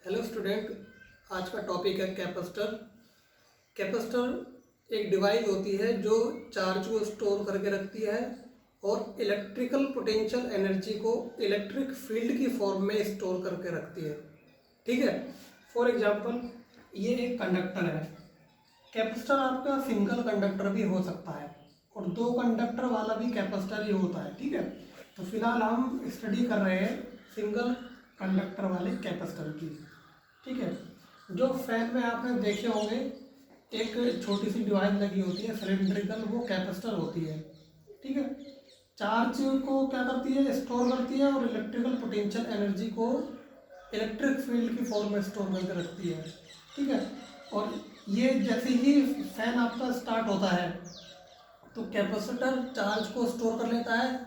Hello student, आज का topic है कैपेसिटर। कैपेसिटर एक डिवाइस होती है जो चार्ज को स्टोर करके रखती है और इलेक्ट्रिकल पोटेंशियल एनर्जी को इलेक्ट्रिक फील्ड की फॉर्म में स्टोर करके रखती है। ठीक है। फॉर एग्जांपल, ये एक कंडक्टर है। कैपेसिटर आपका सिंगल कंडक्टर भी हो सकता है और दो कंडक्टर वाला भी कैपेसिटर ही होता है। ठीक है। तो फिलहाल हम स्टडी कर रहे हैं सिंगल कंडक्टर वाले कैपेसिटर की। ठीक है। जो फैन में आपने देखे होंगे एक छोटी सी डिवाइस लगी होती है सिलेंड्रिकल, वो कैपेसिटर होती है। ठीक है। चार्ज को क्या करती है, स्टोर करती है और इलेक्ट्रिकल पोटेंशियल एनर्जी को इलेक्ट्रिक फील्ड की फॉर्म में स्टोर करके रखती है। ठीक है। और ये जैसे ही फैन आपका स्टार्ट होता है तो कैपेसिटर चार्ज को स्टोर कर लेता है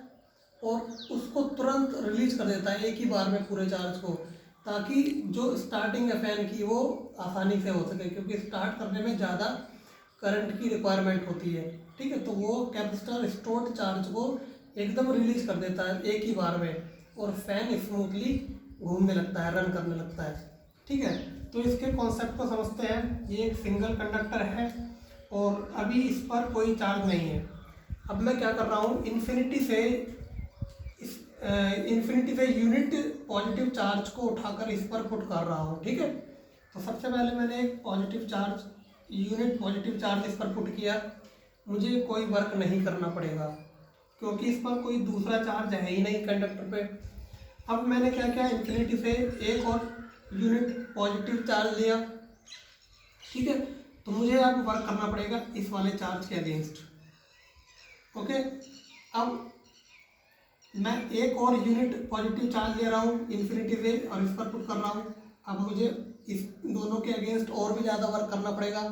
और उसको तुरंत रिलीज कर देता है एक ही बार में पूरे चार्ज को, ताकि जो स्टार्टिंग है फैन की वो आसानी से हो सके, क्योंकि स्टार्ट करने में ज़्यादा करंट की रिक्वायरमेंट होती है। ठीक है। तो वो कैपेसिटर स्टोर्ड चार्ज को एकदम रिलीज कर देता है एक ही बार में और फैन स्मूथली घूमने लगता है, रन करने लगता है। ठीक है। तो इसके कॉन्सेप्ट को समझते हैं। ये एक सिंगल कंडक्टर है और अभी इस पर कोई चार्ज नहीं है। अब मैं क्या कर रहा हूँ, इन्फिनिटी से यूनिट पॉजिटिव चार्ज को उठाकर इस पर पुट कर रहा हूँ। ठीक है। तो सबसे पहले मैंने एक यूनिट पॉजिटिव चार्ज इस पर पुट किया। मुझे कोई वर्क नहीं करना पड़ेगा क्योंकि इस पर कोई दूसरा चार्ज है ही नहीं कंडक्टर पे। अब मैंने क्या किया, इन्फिनिटी से एक और यूनिट पॉजिटिव चार्ज लिया। ठीक है। तो मुझे अब वर्क करना पड़ेगा इस वाले चार्ज के अगेंस्ट। ओके। अब मैं एक और यूनिट पॉजिटिव चार्ज ले रहा हूँ इन्फिनिटी से और इस पर पुट कर रहा हूँ। अब मुझे इस दोनों के अगेंस्ट और भी ज़्यादा वर्क करना पड़ेगा।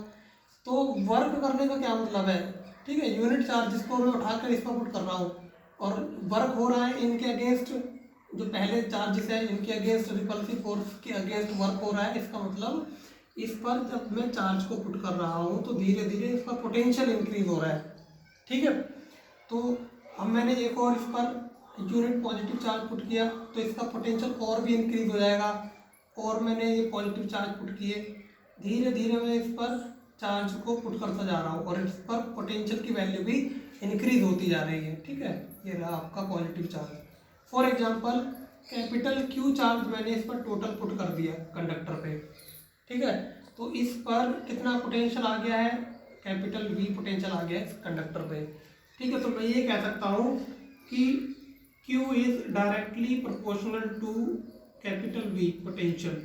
तो वर्क करने का क्या मतलब है, ठीक है, यूनिट चार्ज जिसको मैं उठाकर इस पर पुट कर रहा हूँ और वर्क हो रहा है इनके अगेंस्ट, जो पहले चार्जेस है इनके अगेंस्ट रिपल्सिव फोर्स के अगेंस्ट वर्क हो रहा है। इसका मतलब इस पर जब मैं चार्ज को पुट कर रहा हूँ तो धीरे धीरे इसका पोटेंशियल इंक्रीज हो रहा है। ठीक है। तो अब मैंने एक और इस per unit positive charge put किया तो इसका पोटेंशियल और भी इंक्रीज हो जाएगा। और मैंने ये पॉजिटिव चार्ज पुट किए, धीरे धीरे मैं इस पर चार्ज को पुट करता जा रहा हूँ और इस पर पोटेंशियल की वैल्यू भी इंक्रीज होती जा रही है। ठीक है। ये रहा आपका positive charge. For example, capital Q charge मैंने इस पर टोटल पुट कर दिया कंडक्टर पे। ठीक है। तो इस पर कितना पोटेंशियल आ गया है, कैपिटल वी पोटेंशियल आ गया है इस कंडक्टर पे। ठीक है। तो मैं ये कह सकता हूँ कि Q is directly proportional to capital V potential।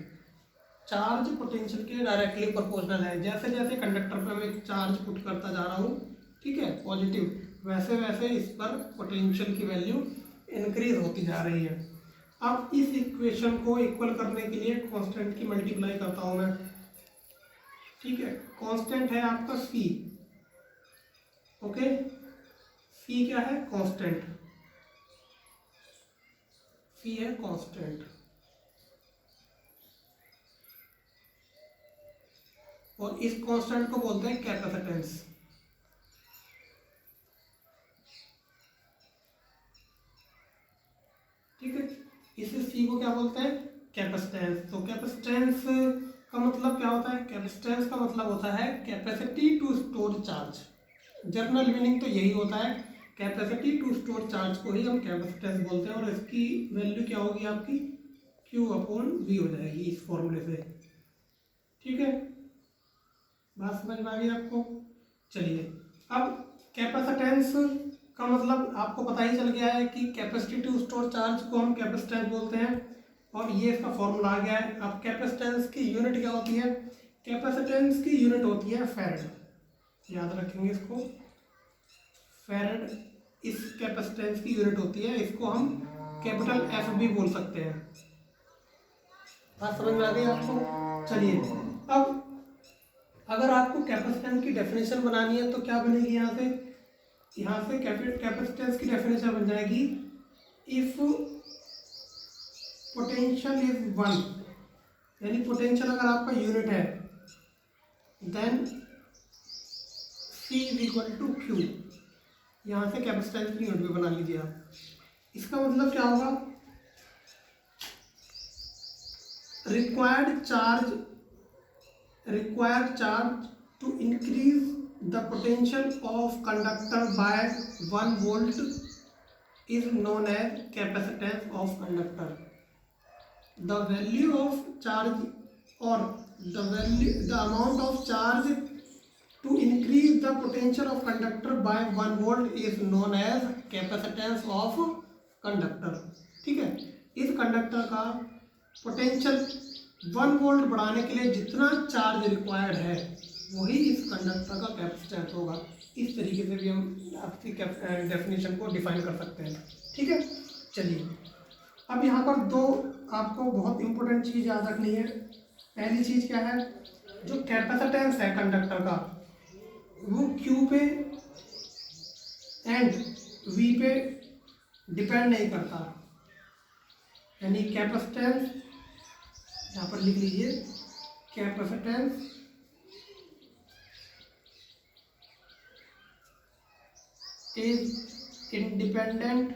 Charge potential के डायरेक्टली प्रोपोर्शनल है। जैसे जैसे कंडक्टर पर मैं चार्ज पुट करता जा रहा हूँ, ठीक है, पॉजिटिव, वैसे वैसे इस पर पोटेंशियल की वैल्यू इंक्रीज होती जा रही है। अब इस इक्वेशन को इक्वल करने के लिए कांस्टेंट की मल्टीप्लाई करता हूँ मैं। ठीक है। कांस्टेंट है आपका C। ओके। C क्या है, कांस्टेंट। C है कांस्टेंट और इस कांस्टेंट को बोलते हैं कैपेसिटेंस। ठीक है। इस C को क्या बोलते हैं, कैपेसिटेंस। तो कैपेसिटेंस का मतलब क्या होता है, कैपेसिटेंस का मतलब होता है capacity to store charge. General meaning तो यही होता है, कैपेसिटी टू स्टोर चार्ज को ही हम कैपेसिटेंस बोलते हैं। और इसकी वैल्यू क्या होगी आपकी, Q/V हो जाएगी इस फॉर्मूले से। ठीक है। बात समझ में आ गई आपको। चलिए, अब कैपेसिटेंस का मतलब आपको पता ही चल गया है कि कैपेसिटी टू स्टोर चार्ज को हम कैपेसिटेंस बोलते हैं और ये इसका फॉर्मूला आ गया है। अब कैपेसिटेंस की यूनिट क्या होती है, कैपेसिटेंस की यूनिट होती है फैरड। याद रखेंगे इसको, फैरड इस कैपेसिटेंस की यूनिट होती है। इसको हम कैपिटल एफ भी बोल सकते हैं। बात समझ में आ गई आपको। चलिए, अब अगर आपको कैपेसिटेंस की डेफिनेशन बनानी है तो क्या बनेगी, यहाँ से कैपेसिटेंस की डेफिनेशन बन जाएगी, इफ पोटेंशियल इज 1, यानी पोटेंशियल अगर आपका यूनिट है, देन C = Q। यहाँ से कैपेसिटेंस की यूनिट भी बना लीजिए आप। इसका मतलब क्या होगा, required charge to increase the potential of conductor by 1 volt is known as capacitance of conductor. The value of charge or the amount of charge to increase the potential of conductor by 1 volt is known as capacitance of conductor. ठीक है, इस conductor का potential 1 volt बढ़ाने के लिए जितना charge required है वही इस कंडक्टर का कैपेसिटेंस होगा। इस तरीके से भी हम आपकी डेफिनेशन को डिफाइन कर सकते हैं। ठीक है, चलिए अब यहाँ पर दो आपको बहुत इंपॉर्टेंट चीज़ याद रखनी है। पहली चीज़ क्या है, जो कैपेसिटेंस है कंडक्टर का वो Q पे एंड V पे डिपेंड नहीं करता, यानी कैपेसिटेंस यहाँ पर लिख लीजिए, capacitance is independent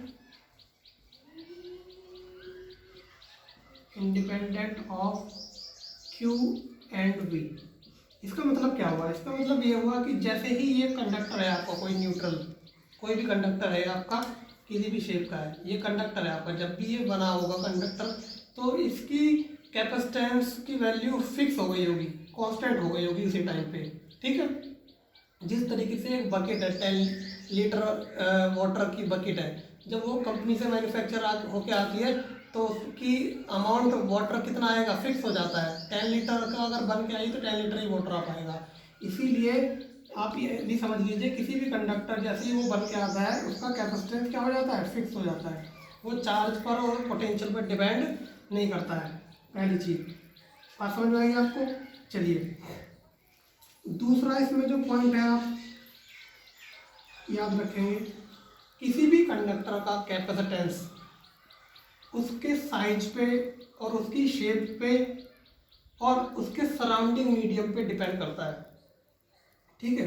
of Q and V। इसका मतलब क्या हुआ, इसका मतलब ये हुआ कि जैसे ही ये कंडक्टर है आपका, कोई न्यूट्रल कोई भी कंडक्टर है आपका किसी भी शेप का है, ये कंडक्टर है आपका, जब भी ये बना होगा कंडक्टर तो इसकी कैपेसिटेंस की वैल्यू फिक्स हो गई होगी, कांस्टेंट हो गई होगी उसी टाइम पे। ठीक है, जिस तरीके से एक बकेट है 10 लीटर वाटर की बकेट है, जब वो कंपनी से मैन्युफैक्चर होके आती है तो उसकी अमाउंट वाटर कितना आएगा फिक्स हो जाता है। 10 लीटर का अगर बन के आई तो 10 लीटर ही वाटर आ पाएगा। इसीलिए आप ये भी समझ लीजिए, किसी भी कंडक्टर जैसे ही वो बन के आता है उसका कैपेसिटेंस क्या हो जाता है, फिक्स हो जाता है, वो चार्ज पर और पोटेंशियल पर डिपेंड नहीं करता है। पहली चीज़ बात समझ में आएगी आपको। चलिए दूसरा इसमें जो पॉइंट है आप याद रखेंगे, किसी भी कंडक्टर का कैपेसिटेंस उसके साइज पे और उसकी शेप पे और उसके सराउंडिंग मीडियम पे डिपेंड करता है। ठीक है,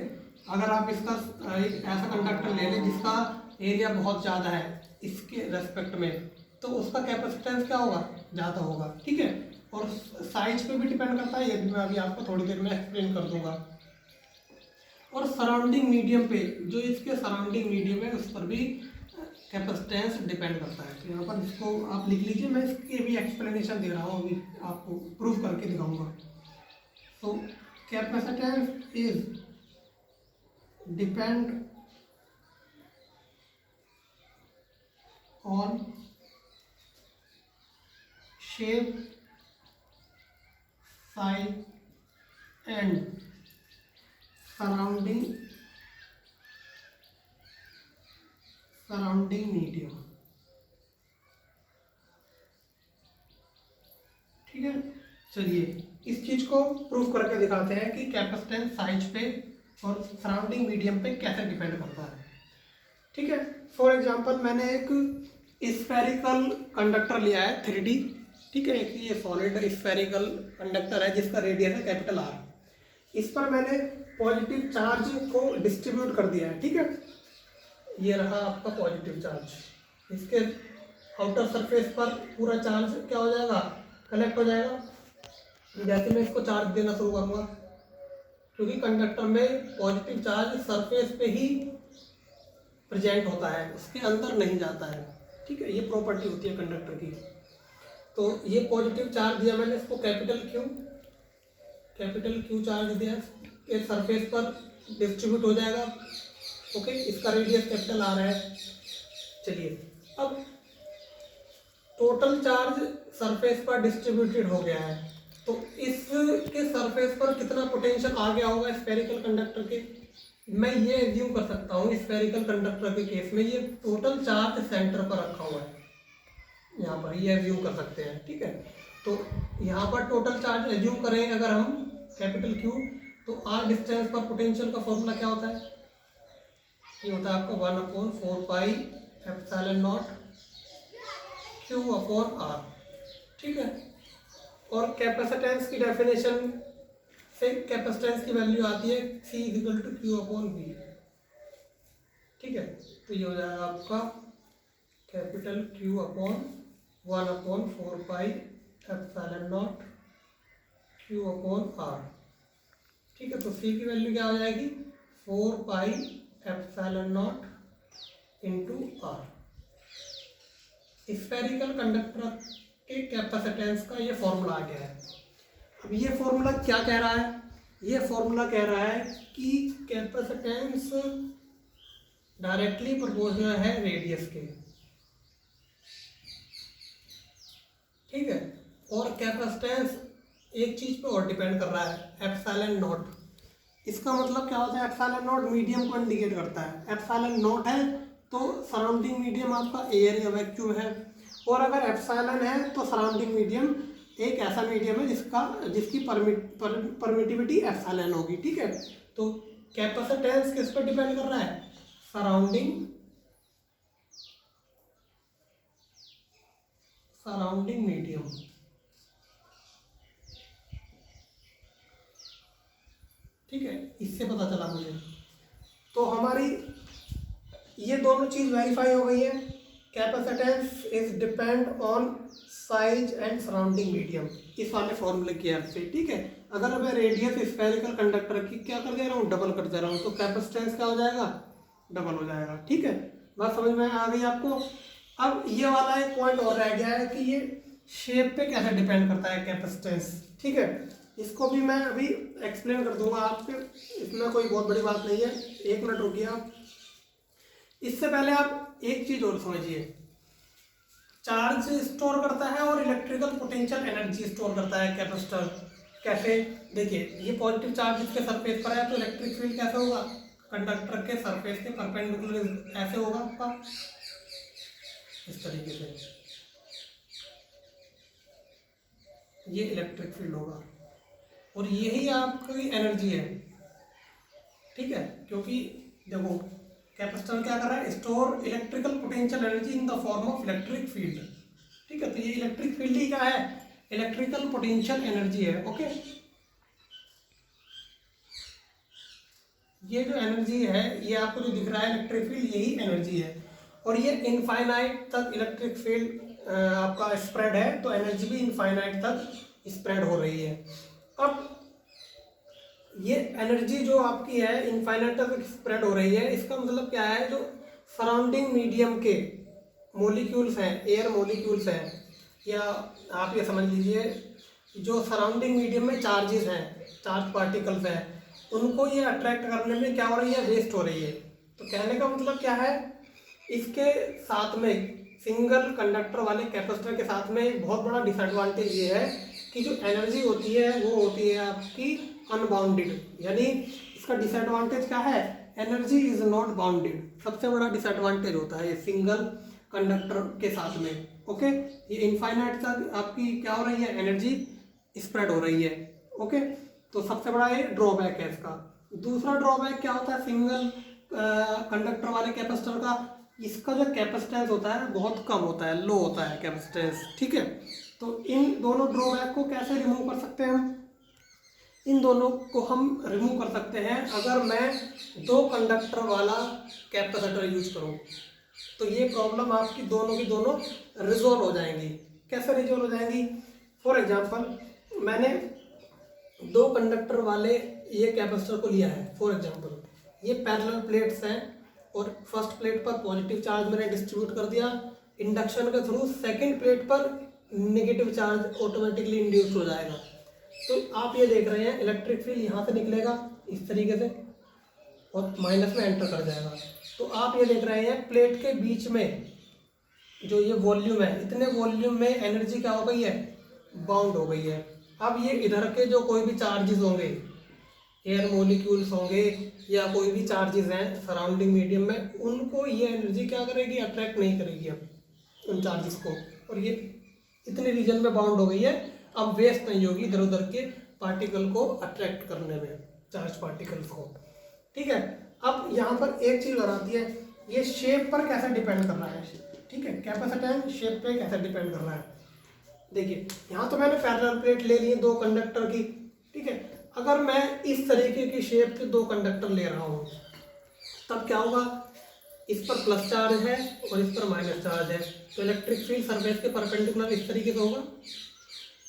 अगर आप इसका एक ऐसा कंडक्टर ले लें जिसका एरिया बहुत ज़्यादा है इसके रेस्पेक्ट में, तो उसका कैपेसिटेंस क्या होगा, ज़्यादा होगा। ठीक है, और साइज पे भी डिपेंड करता है, ये भी मैं अभी आपको थोड़ी देर में एक्सप्लेन कर दूंगा। और सराउंडिंग मीडियम पे, जो इसके सराउंडिंग मीडियम है उस पर भी कैपेसिटेंस डिपेंड करता है। तो यहाँ पर इसको आप लिख लीजिए, मैं इसके भी एक्सप्लेनेशन दे रहा हूँ, अभी आपको प्रूफ करके दिखाऊंगा। तो capacitance is depend on shape, size and surrounding medium. ठीक है, चलिए इस चीज को प्रूफ करके दिखाते हैं कि कैपेसिटेंस साइज पे और सराउंडिंग मीडियम पे कैसे डिपेंड करता है। ठीक है, फॉर एग्जांपल मैंने एक स्फेरिकल कंडक्टर लिया है 3D। ठीक है, एक ये सॉलिड स्फेरिकल कंडक्टर है जिसका रेडियस है कैपिटल R। इस पर मैंने पॉजिटिव चार्ज को डिस्ट्रीब्यूट कर दिया है। ठीक है, ये रहा आपका पॉजिटिव चार्ज, इसके आउटर सरफेस पर पूरा चार्ज क्या हो जाएगा, कलेक्ट हो जाएगा। जैसे मैं इसको चार्ज देना शुरू करूँगा, क्योंकि कंडक्टर में पॉजिटिव चार्ज सरफेस पे ही प्रेजेंट होता है, उसके अंदर नहीं जाता है। ठीक है, ये प्रॉपर्टी होती है कंडक्टर की। तो ये पॉजिटिव चार्ज दिया मैंने, इसको कैपिटल क्यू चार्ज दिया, एक सरफेस पर डिस्ट्रीब्यूट हो जाएगा। ओके, इसका रेडियस कैपिटल R है। चलिए अब टोटल चार्ज सरफेस पर डिस्ट्रीब्यूटेड हो गया है, तो इसके सरफेस पर कितना पोटेंशियल आ गया होगा स्फेरिकल कंडक्टर के। मैं ये एज्यूम कर सकता हूँ स्फेरिकल कंडक्टर के केस में ये टोटल चार्ज सेंटर पर रखा हुआ है, यहाँ पर ये एज्यूम कर सकते हैं। ठीक है, तो यहाँ पर टोटल चार्ज एज्यूम करें अगर हम कैपिटल Q, तो R डिस्टेंस पर पोटेंशियल का फॉर्मूला क्या होता है, ये होता है आपका 1/4 पाई एप्सिलॉन नॉट Q/R। ठीक है, और कैपेसिटेंस की डेफिनेशन से कैपेसिटेंस की वैल्यू आती है C = Q/V। ठीक है, तो ये हो जाएगा आपका capital Q/1/4 pi epsilon not Q upon R. ठीक है, तो C की वैल्यू क्या हो जाएगी 4 pi epsilon not into R. Spherical conductor के कैपेसिटेंस का ये फॉर्मूला आ गया है। अब ये फॉर्मूला क्या कह रहा है, ये फॉर्मूला कह रहा है कि कैपेसिटेंस डायरेक्टली प्रोपोर्शनल है रेडियस के। ठीक है, और कैपेसिटेंस एक चीज पे और डिपेंड कर रहा है, एप्सिलॉन नॉट। इसका मतलब क्या होता है, एप्सिलॉन नॉट मीडियम को इंडिकेट करता है। एप्सिलॉन नॉट है तो सराउंडिंग मीडियम आपका एयर या वैक्यूम है, और अगर एप्सिलॉन है तो सराउंडिंग मीडियम एक ऐसा मीडियम है जिसकी परमिटिविटी एप्सिलॉन होगी। ठीक है, तो कैपेसिटेंस किस पर डिपेंड कर रहा है, सराउंडिंग मीडियम। ठीक है, इससे पता चला मुझे। तो हमारी ये दोनों चीज वेरीफाई हो गई है। Capacitance is depend on size and surrounding medium, इस वाले फॉर्मूले की हेल्प से। ठीक है, अगर मैं रेडियस स्फेरिकल कंडक्टर की क्या कर दे रहा हूँ, डबल कर दे रहा हूँ, तो कैपेसिटेंस क्या हो जाएगा, डबल हो जाएगा। ठीक है, बात समझ में आ गई आपको। अब ये वाला एक पॉइंट और रह गया है कि ये शेप पे कैसे डिपेंड करता है कैपेसिटेंस। ठीक है, इसको भी मैं अभी एक्सप्लेन कर दूंगा आपके, इसमें कोई बहुत बड़ी बात नहीं है। 1 मिनट रुकिए आप। इससे पहले आप एक चीज और समझिए, चार्ज स्टोर करता है और इलेक्ट्रिकल पोटेंशियल एनर्जी स्टोर करता है कैपेसिटर। कैसे, देखिए ये पॉजिटिव चार्ज इसके सरफेस पर है तो इलेक्ट्रिक फील्ड कैसे होगा, कंडक्टर के सरफेस के परपेंडिकुलर ऐसे होगा आपका, इस तरीके से ये इलेक्ट्रिक फील्ड होगा, और यही आपकी एनर्जी है। ठीक है, क्योंकि देखो कैपेसिटर क्या कर रहा है, store electrical potential energy in the form of electric field. ठीक है, तो ये इलेक्ट्रिक फील्ड ही क्या है, इलेक्ट्रिकल पोटेंशियल एनर्जी है। ओके, ये जो एनर्जी है, ये आपको जो दिख रहा है इलेक्ट्रिक फील्ड, यही एनर्जी है, और ये इनफाइनाइट तक इलेक्ट्रिक फील्ड आपका स्प्रेड है, तो एनर्जी भी इनफाइनाइट तक स्प्रेड हो रही है। अब ये एनर्जी जो आपकी है इनफाइनाइट तक स्प्रेड हो रही है, इसका मतलब क्या है, जो सराउंडिंग मीडियम के मॉलिक्यूल्स हैं, एयर मॉलिक्यूल्स हैं, या आप ये समझ लीजिए जो सराउंडिंग मीडियम में चार्जेस हैं, चार्ज पार्टिकल्स हैं, उनको ये अट्रैक्ट करने में क्या हो रही है, वेस्ट हो रही है। तो कहने का मतलब क्या है, इसके साथ में सिंगल कंडक्टर वाले कैपेसिटर के साथ में एक बहुत बड़ा डिसएडवांटेज ये है कि जो एनर्जी होती है वो होती है आपकी अनबाउंडेड। यानी इसका डिसएडवांटेज क्या है, एनर्जी इज नॉट बाउंडेड, सबसे बड़ा डिसएडवांटेज होता है ये सिंगल कंडक्टर के साथ में। ओके, ये इनफाइनाइट तक आपकी क्या हो रही है, एनर्जी स्प्रेड हो रही है। ओके, तो सबसे बड़ा ये ड्रॉबैक है इसका। दूसरा ड्रॉबैक क्या होता है सिंगल कंडक्टर वाले कैपेसिटर का, इसका जो कैपेसिटेंस होता है बहुत कम होता है, लो होता है कैपेसिटेंस। ठीक है, तो इन दोनों ड्रॉबैक को कैसे रिमूव कर सकते हैं हम, इन दोनों को हम रिमूव कर सकते हैं अगर मैं 2 कंडक्टर वाला कैपेसिटर यूज करूं, तो ये प्रॉब्लम आपकी दोनों की दोनों रिजोल्व हो जाएंगी। कैसे रिजोल्व हो जाएंगी, फॉर एग्जांपल मैंने 2 कंडक्टर वाले ये कैपेसिटर को लिया है। फॉर एग्जांपल ये पैरेलल प्लेट्स हैं, और फर्स्ट प्लेट पर पॉजिटिव चार्ज मैंने डिस्ट्रीब्यूट कर दिया इंडक्शन के थ्रू, सेकेंड प्लेट पर नेगेटिव चार्ज ऑटोमेटिकली इंड्यूस हो जाएगा। तो आप ये देख रहे हैं इलेक्ट्रिक फील्ड यहाँ से निकलेगा इस तरीके से और माइनस में एंटर कर जाएगा। तो आप ये देख रहे हैं प्लेट के बीच में जो ये वॉल्यूम है, इतने वॉल्यूम में एनर्जी क्या हो गई है, बाउंड हो गई है। अब ये इधर के जो कोई भी चार्जेस होंगे, एयर मॉलिक्यूल्स होंगे या कोई भी चार्जेस हैं सराउंडिंग मीडियम में, उनको ये एनर्जी क्या करेगी, अट्रैक्ट नहीं करेगी अब उन चार्जेस को, और ये इतने रीजन में बाउंड हो गई है, अब वेस्ट नहीं होगी इधर उधर के पार्टिकल को अट्रैक्ट करने में, चार्ज पार्टिकल्स को। ठीक है, अब यहाँ पर एक चीज और आती है, ये शेप पर कैसे डिपेंड कर रहा है। ठीक है, कैपेसिटेंस शेप पे कैसे डिपेंड कर रहा है। देखिए यहाँ तो मैंने पैरेलल प्लेट ले ली 2 कंडक्टर की। ठीक है, अगर मैं इस तरीके की शेप के 2 कंडक्टर ले रहा हूँ, तब क्या होगा, इस पर प्लस चार्ज है और इस पर माइनस चार्ज है, तो इलेक्ट्रिक फील्ड सरफेस के परपेंडिकुलर इस तरीके से होगा।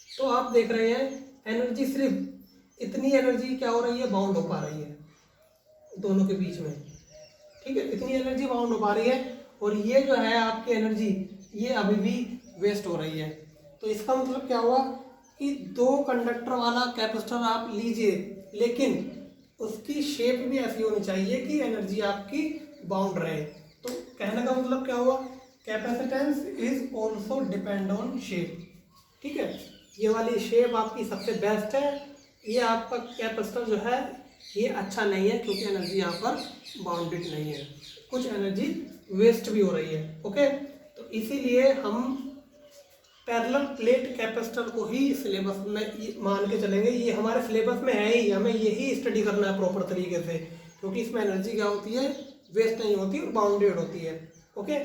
तो आप देख रहे हैं एनर्जी सिर्फ इतनी एनर्जी क्या हो रही है, बाउंड हो पा रही है दोनों के बीच में, ठीक है, इतनी एनर्जी बाउंड हो पा रही है, और ये जो है आपकी एनर्जी ये अभी भी वेस्ट हो रही है। तो इसका मतलब क्या हुआ कि 2 कंडक्टर वाला कैपेसिटर आप लीजिए, लेकिन उसकी शेप भी ऐसी होनी चाहिए कि एनर्जी आपकी बाउंड रहे। तो कहने का मतलब क्या हुआ, capacitance is also depend on shape, ठीक है। ये वाली शेप आपकी सबसे बेस्ट है, ये आपका कैपेसिटर जो है ये अच्छा नहीं है क्योंकि एनर्जी यहाँ पर बाउंडेड नहीं है, कुछ एनर्जी वेस्ट भी हो रही है। ओके, तो इसीलिए हम पैरेलल प्लेट कैपेसिटर को ही सिलेबस में मान के चलेंगे, ये हमारे सिलेबस में है ही, हमें यही स्टडी करना है प्रॉपर तरीके से, क्योंकि इसमें एनर्जी क्या होती है, वेस्ट नहीं होती और बाउंडेड होती है। ओके,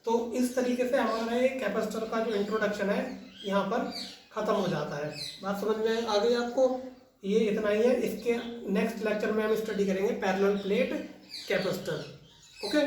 तो इस तरीके से हमारा ये कैपेसिटर का जो इंट्रोडक्शन है यहाँ पर ख़त्म हो जाता है। बात समझ में आ गई आपको, ये इतना ही है। इसके नेक्स्ट लेक्चर में हम स्टडी करेंगे पैरेलल प्लेट कैपेसिटर। ओके।